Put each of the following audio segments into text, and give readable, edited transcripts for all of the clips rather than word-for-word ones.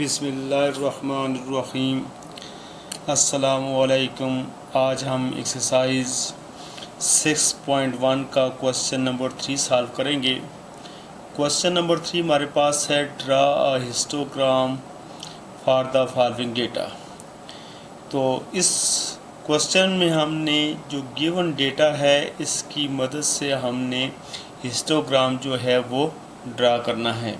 बिस्मिल्लाहिर्रहमानिर्रहीम। अस्सलामुअलैकुम। आज हम एक्सरसाइज 6.1 का क्वेश्चन नंबर 3 सॉल्व करेंगे। क्वेश्चन नंबर 3 हमारे पास है draw a histogram for the following data. तो इस क्वेश्चन में हमने जो गिवन डेटा है इसकी मदद से हमने हिस्टोग्राम जो है वो ड्रा करना है।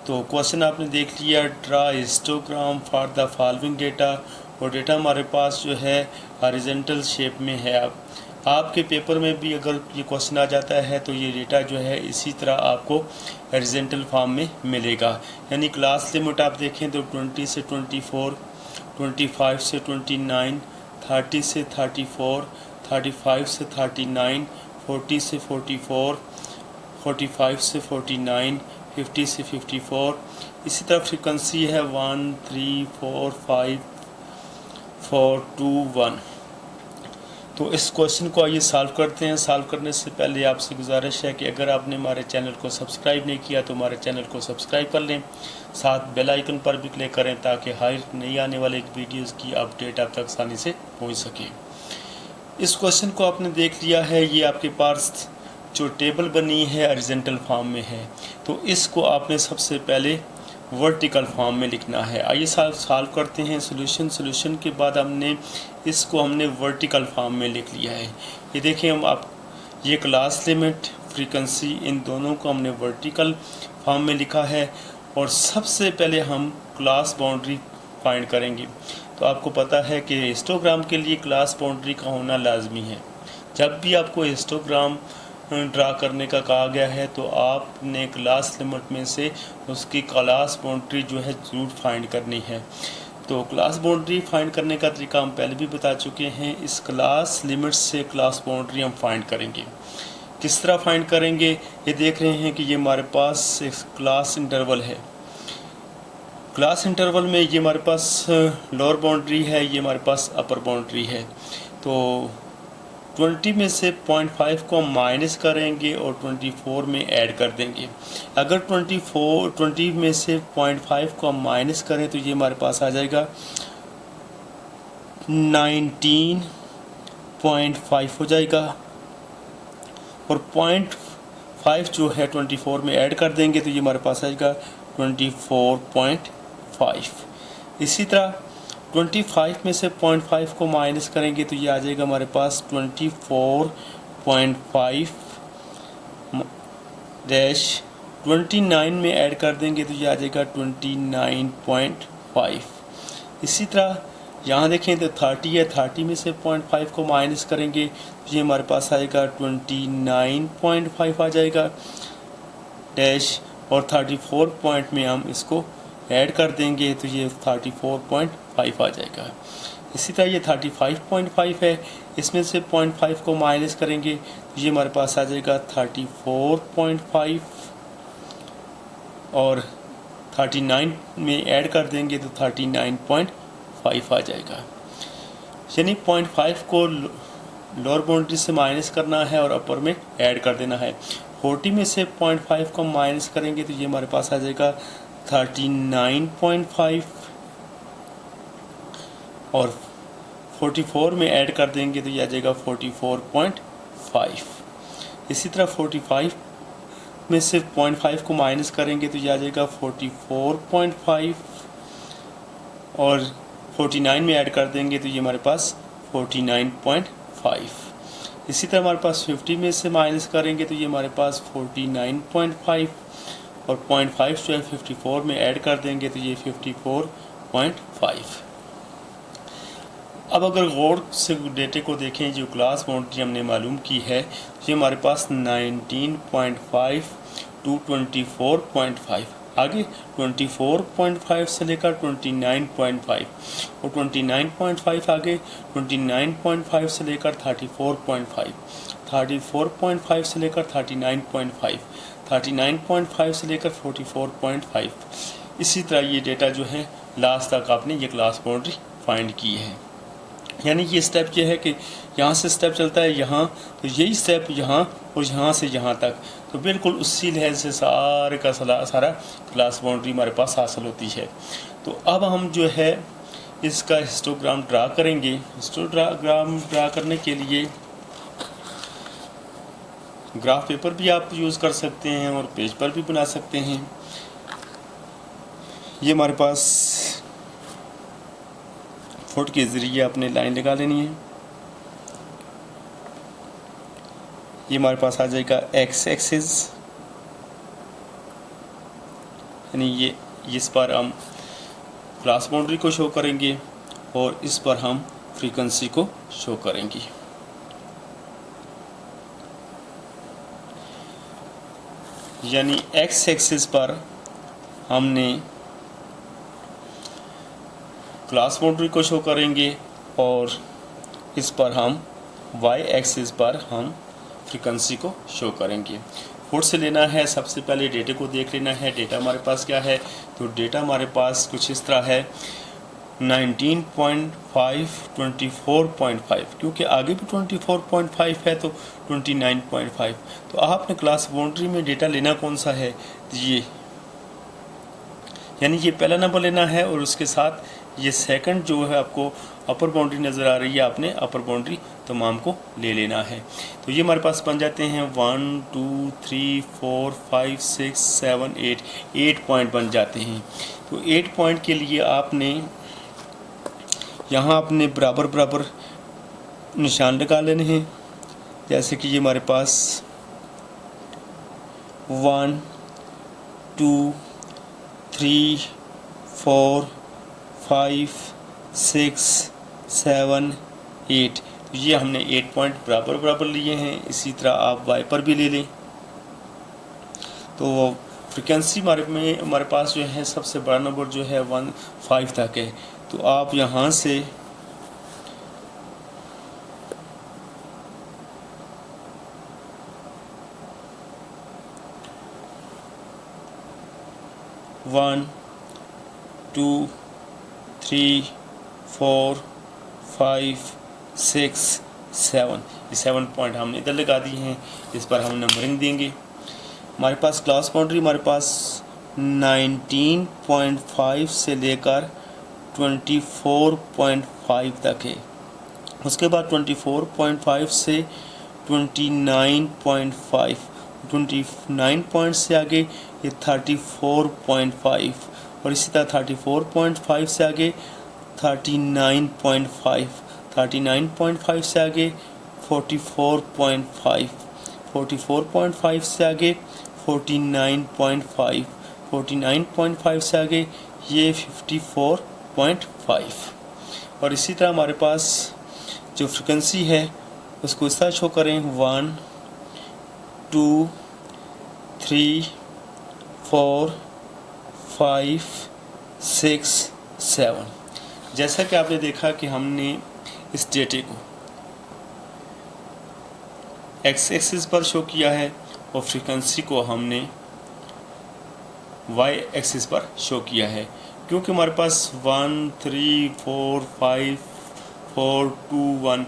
तो क्वेश्चन आपने देख लिया, draw histogram for the following data, और डेटा हमारे पास जो है हॉरिजॉन्टल शेप में है। आपके पेपर में भी अगर ये क्वेश्चन आ जाता है तो ये डेटा जो है इसी तरह आपको हॉरिजॉन्टल फॉर्म में मिलेगा। यानी क्लास लिमिट आप देखें तो 20 से 24, 25 से 29, 30 से 34, 35 से 39, 40 से 44, 45 से 49, 50 से 54। इसी तरह फ्रीक्वेंसी है 1, 3, 4, 5, 4, 2, 1। तो इस क्वेश्चन को आइए सॉल्व करते हैं। सॉल्व करने से पहले आपसे गुजारिश है कि अगर आपने हमारे चैनल को सब्सक्राइब नहीं किया तो हमारे चैनल को सब्सक्राइब कर लें, साथ बेल आइकन पर भी क्लिक करें ताकि हर नई आने वाले वीडियोज़ की अपडेट आप तक आसानी से पहुँच सके। इस क्वेश्चन को आपने देख लिया है, ये आपके पास जो टेबल बनी है हॉरिजॉन्टल फॉर्म में है, तो इसको आपने सबसे पहले वर्टिकल फॉर्म में लिखना है। आइए सॉल्व करते हैं। सॉल्यूशन के बाद इसको हमने वर्टिकल फॉर्म में लिख लिया है। ये देखें ये क्लास लिमिट, फ्रीक्वेंसी, इन दोनों को हमने वर्टिकल फॉर्म में लिखा है। और सबसे पहले हम क्लास बाउंड्री फाइंड करेंगे। तो आपको पता है कि हिस्टोग्राम के लिए क्लास बाउंड्री का होना लाजमी है। जब भी आपको हिस्टोग्राम ड्रा करने का कहा गया है तो आपने क्लास लिमिट में से उसकी क्लास बाउंड्री जो है ज़रूर फाइंड करनी है। तो क्लास बाउंड्री फाइंड करने का तरीका हम पहले भी बता चुके हैं। इस क्लास लिमिट से क्लास बाउंड्री हम फाइंड करेंगे। किस तरह फाइंड करेंगे, ये देख रहे हैं कि ये हमारे पास एक क्लास इंटरवल है। क्लास इंटरवल में ये हमारे पास लोअर बाउंड्री है, ये हमारे पास अपर बाउंड्री है। तो 20 में से 0.5 को माइनस करेंगे और 24 में ऐड कर देंगे। अगर 20 में से 0.5 को माइनस करें तो ये हमारे पास आ जाएगा 19.5 हो जाएगा। और 0.5 जो है 24 में ऐड कर देंगे तो ये हमारे पास आएगा 24.5। इसी तरह 25 में से 0.5 को माइनस करेंगे तो ये आ जाएगा हमारे पास 24.5 डैश 29 में ऐड कर देंगे तो ये आ जाएगा 29.5। इसी तरह यहाँ देखें तो 30 है, 30 में से 0.5 को माइनस करेंगे तो ये हमारे पास आएगा 29.5 आ जाएगा डैश, और 34 पॉइंट में हम इसको ऐड कर देंगे तो ये 34.5 आ जाएगा। इसी तरह ये 35.5 है, इसमें से 0.5 को माइनस करेंगे तो ये हमारे पास आ जाएगा 34.5, और 39 में ऐड कर देंगे तो 39.5 आ जाएगा। यानी 0.5 को लोअर बाउंड्री से माइनस करना है और अपर में ऐड कर देना है। 40 में से 0.5 को माइनस करेंगे तो ये हमारे पास आ जाएगा 39.5, और 44 में ऐड कर देंगे तो ये आ जाएगा 44.5। इसी तरह 45 में से 0.5 को माइनस करेंगे तो ये आ जाएगा 44.5, और 49 में ऐड कर देंगे तो ये हमारे पास 49.5। इसी तरह हमारे पास 50 में से माइनस करेंगे तो ये हमारे पास 49.5, और 0.5 जो है 54 में ऐड कर देंगे तो ये 54.5। अब अगर गौर से डेटे को देखें, जो क्लास बाउंड्री हमने मालूम की है ये हमारे पास 19.5 टू 24.5, आगे 24.5 से लेकर 29.5, और 29.5 आगे 29.5 से लेकर 34.5, 34.5 से लेकर 39.5, 39.5 से लेकर 44.5। इसी तरह ये डेटा जो है लास्ट तक आपने ये क्लास बाउंड्री फाइंड की है। यानी ये स्टेप ये है कि यहाँ से स्टेप चलता है यहाँ, तो यही स्टेप यहाँ और यहाँ से यहाँ तक, तो बिल्कुल उसी लिहाज से सारे का सारा क्लास बाउंड्री हमारे पास हासिल होती है। तो अब हम जो है इसका हिस्टोग्राम ड्रा करेंगे। हिस्टोग्राम ड्रा करने के लिए ग्राफ पेपर भी आप यूज़ कर सकते हैं और पेज पर भी बना सकते हैं। ये हमारे पास फुट के ज़रिए अपने लाइन लगा लेनी है। ये हमारे पास आ जाएगा एक्स एक्सिस, यानी ये इस पर हम क्लास बाउंड्री को शो करेंगे और इस पर हम फ्रीक्वेंसी को शो करेंगे। यानी एक्स एक्सिस पर हमने क्लास बाउंड्री को शो करेंगे और इस पर हम वाई एक्सिस पर हम फ्रीक्वेंसी को शो करेंगे। फुट से लेना है, सबसे पहले डेटा को देख लेना है। डेटा हमारे पास क्या है, तो डेटा हमारे पास कुछ इस तरह है 19.5 24.5, क्योंकि आगे भी 24.5 है तो 29.5। तो आपने क्लास बाउंड्री में डेटा लेना कौन सा है, ये यानी ये पहला नंबर लेना है और उसके साथ ये सेकंड जो है आपको अपर बाउंड्री नज़र आ रही है, आपने अपर बाउंड्री तमाम को ले लेना है। तो ये हमारे पास बन जाते हैं 1 2 3 4 5 6 7 8 पॉइंट बन जाते हैं। तो 8 पॉइंट के लिए आपने यहाँ अपने बराबर बराबर निशान लगा लेने हैं। जैसे कि ये हमारे पास 1 2 3 4 5 6 7 8, ये हमने 8 पॉइंट बराबर बराबर लिए हैं। इसी तरह आप वाई पर भी ले लें। तो फ्रिक्वेंसी हमारे पास जो है सबसे बड़ा नंबर जो है 5 तक है। तो आप यहाँ से वन 2 3 4 5 6 7, ये 7 पॉइंट हमने इधर लगा दिए हैं। इस पर हम नंबरिंग देंगे। हमारे पास क्लास बाउंड्री हमारे पास 19.5 से लेकर 24.5 तक है। उसके बाद 24.5 से 29.5, 29 पॉइंट से आगे ये 34.5 और इसी तरह 34.5 से आगे 39.5, 39.5 से आगे 44.5, 44.5 से आगे 49.5, 49.5 से आगे ये 54.5। और इसी तरह हमारे पास जो फ्रिक्वेंसी है उसको इस तरह शो करें 1 2 3 4 5 6 7। जैसा कि आपने देखा कि हमने इस डेटे को एक्स एक्सिस पर शो किया है और फ्रीक्वेंसी को हमने वाई एक्सिस पर शो किया है। क्योंकि हमारे पास 1 3 4 5 4 2 1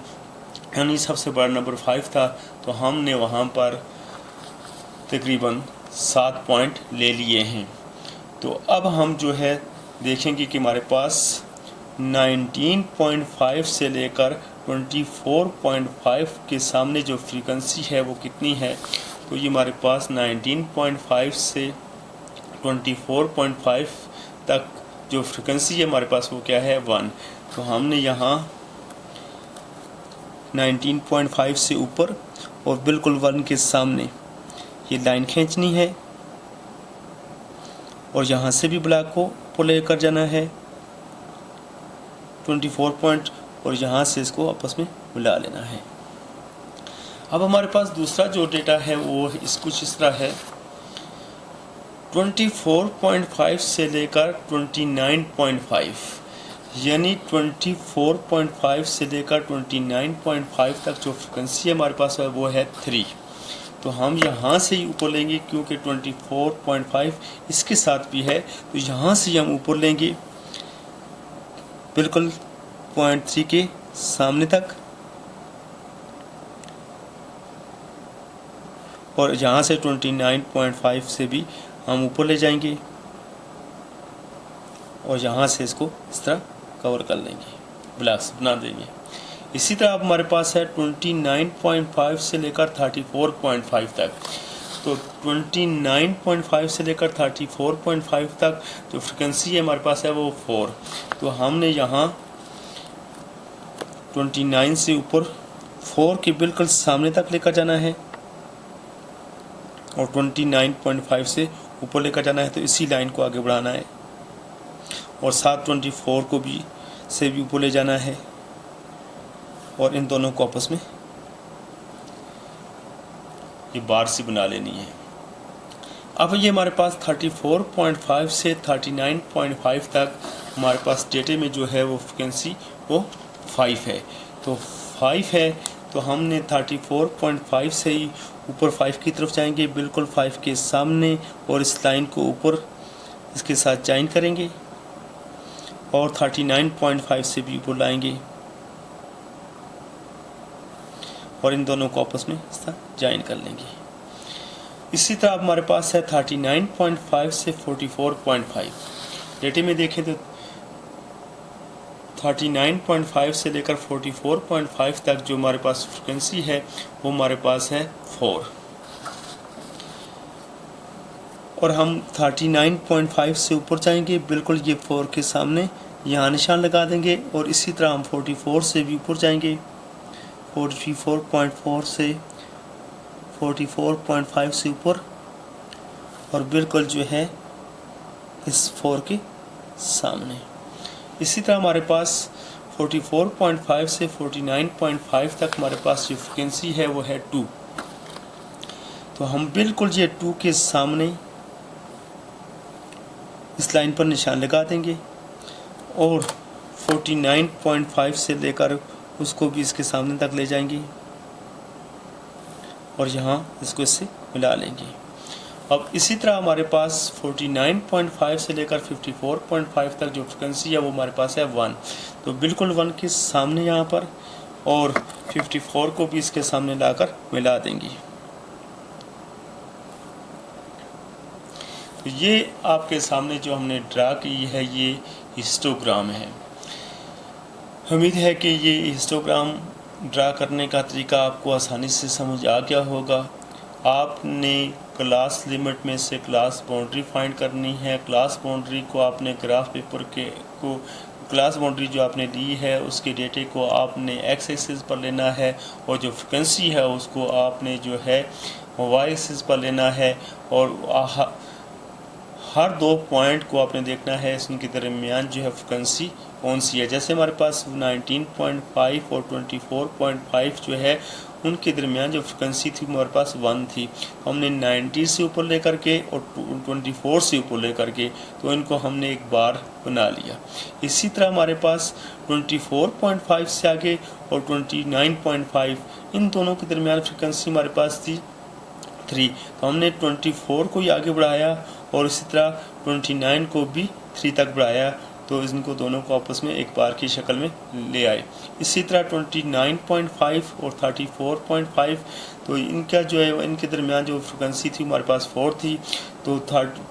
यानी सबसे बड़ा नंबर 5 था, तो हमने वहाँ पर तकरीबन 7 पॉइंट ले लिए हैं। तो अब हम जो है देखेंगे कि हमारे पास 19.5 से लेकर 24.5 के सामने जो फ्रीक्वेंसी है वो कितनी है। तो ये हमारे पास 19.5 से 24.5 तक जो फ्रीक्वेंसी है हमारे पास वो क्या है 1। तो हमने यहाँ 19.5 से ऊपर और बिल्कुल 1 के सामने ये लाइन खींचनी है और यहाँ से भी ब्लॉक को ऊपर लेकर जाना है 24 पॉइंट और यहाँ से इसको आपस में मिला लेना है। अब हमारे पास दूसरा जो डेटा है वो कुछ इस तरह है 24.5 से लेकर 29.5, यानी 24.5 से लेकर 29.5 तक जो फ्रिक्वेंसी हमारे पास है वो है 3। तो हम यहाँ से ही ऊपर लेंगे क्योंकि 24.5 इसके साथ भी है, तो यहाँ से हम ऊपर लेंगे बिल्कुल 0.3 के सामने तक, और यहाँ से 29.5 से भी हम ऊपर ले जाएंगे और यहाँ से इसको इस तरह कवर कर लेंगे, ब्लॉक्स बना देंगे। इसी तरह अब हमारे पास है 29.5 से लेकर 34.5 तक। तो 29.5 से लेकर 34.5 तक जो फ्रिक्वेंसी है हमारे पास है वो 4। तो हमने यहाँ 29 से ऊपर 4 के बिल्कुल सामने तक लेकर जाना है और 29.5 से ऊपर लेकर जाना है। तो इसी लाइन को आगे बढ़ाना है और साथ 24 को भी से भी ऊपर ले जाना है और इन दोनों को आपस में ये बार सी बना लेनी है। अब ये हमारे पास 34.5 से 39.5 तक हमारे पास डेटे में जो है वो फ्रिक्वेंसी वो 5 है। तो 5 है तो हमने 34.5 से ही ऊपर 5 की तरफ जाएंगे, बिल्कुल 5 के सामने, और इस लाइन को ऊपर इसके साथ ज्वाइन करेंगे और 39.5 से भी ऊपर लाएंगे और इन दोनों को आपस में इस तरह ज्वाइन कर लेंगे। इसी तरह हमारे पास है 39.5 से 44.5। डेटे में देखें तो 39.5 से लेकर 44.5 तक जो हमारे पास फ्रिक्वेंसी है वो हमारे पास है 4, और हम 39.5 से ऊपर जाएंगे, बिल्कुल ये 4 के सामने यहाँ निशान लगा देंगे, और इसी तरह हम 44 से भी ऊपर जाएंगे, 44.4 से 44.5 से ऊपर, और बिल्कुल जो है इस 4 के सामने। इसी तरह हमारे पास 44.5 से 49.5 तक हमारे पास जो फ्रिक्वेंसी है वो है 2। तो हम बिल्कुल ये 2 के सामने इस लाइन पर निशान लगा देंगे और 49.5 से लेकर उसको भी इसके सामने तक ले जाएंगे और यहाँ इसको इससे मिला लेंगे। अब इसी तरह हमारे पास 49.5 से लेकर 54.5 तक जो फ्रिक्वेंसी है वो हमारे पास है 1। तो बिल्कुल 1 के सामने यहाँ पर, और 54 को भी इसके सामने लाकर मिला देंगे। तो ये आपके सामने जो हमने ड्रा की है ये हिस्टोग्राम है। उम्मीद है कि ये हिस्टोग्राम ड्रा करने का तरीका आपको आसानी से समझ आ गया होगा। आपने क्लास लिमिट में से क्लास बाउंड्री फाइंड करनी है। क्लास बाउंड्री को आपने ग्राफ पेपर को क्लास बाउंड्री जो आपने ली है उसके डेटे को आपने एक्स एक्सिस पर लेना है, और जो फ्रिक्वेंसी है उसको आपने जो है वाई एक्सिस पर लेना है, और हर 2 पॉइंट को आपने देखना है उनके दरमियान जो है फ्रिक्वेंसी कौन सी है। जैसे हमारे पास 19.5 और 24.5 जो है उनके दरमियान जो फ्रिक्वेंसी थी हमारे पास 1 थी। हमने 90 से ऊपर लेकर के और 24 से ऊपर लेकर के तो इनको हमने एक बार बना लिया। इसी तरह हमारे पास 24.5 से आगे और 29.5 इन दोनों के दरमियान फ्रिक्वेंसी हमारे पास थी 3। तो हमने 24 को ही आगे बढ़ाया और इसी तरह 29 को भी 3 तक बढ़ाया, तो इनको दोनों को आपस में एक बार की शक्ल में ले आए। इसी तरह 29.5 और 34.5 तो इनका जो है इनके दरमियान जो फ्रिक्वेंसी थी हमारे पास 4 थी, तो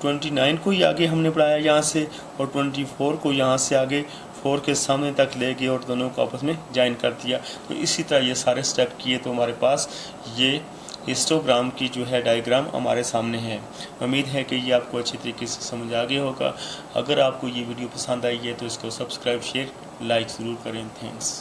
29 को ही आगे हमने बढ़ाया यहाँ से, और 24 को यहाँ से आगे 4 के सामने तक ले गए और दोनों को आपस में ज्वाइन कर दिया। तो इसी तरह ये सारे स्टेप किए तो हमारे पास ये हिस्टोग्राम की जो है डायग्राम हमारे सामने है। उम्मीद है कि ये आपको अच्छी तरीके से समझ आ गया होगा। अगर आपको ये वीडियो पसंद आई है तो इसको सब्सक्राइब, शेयर, लाइक ज़रूर करें। थैंक्स।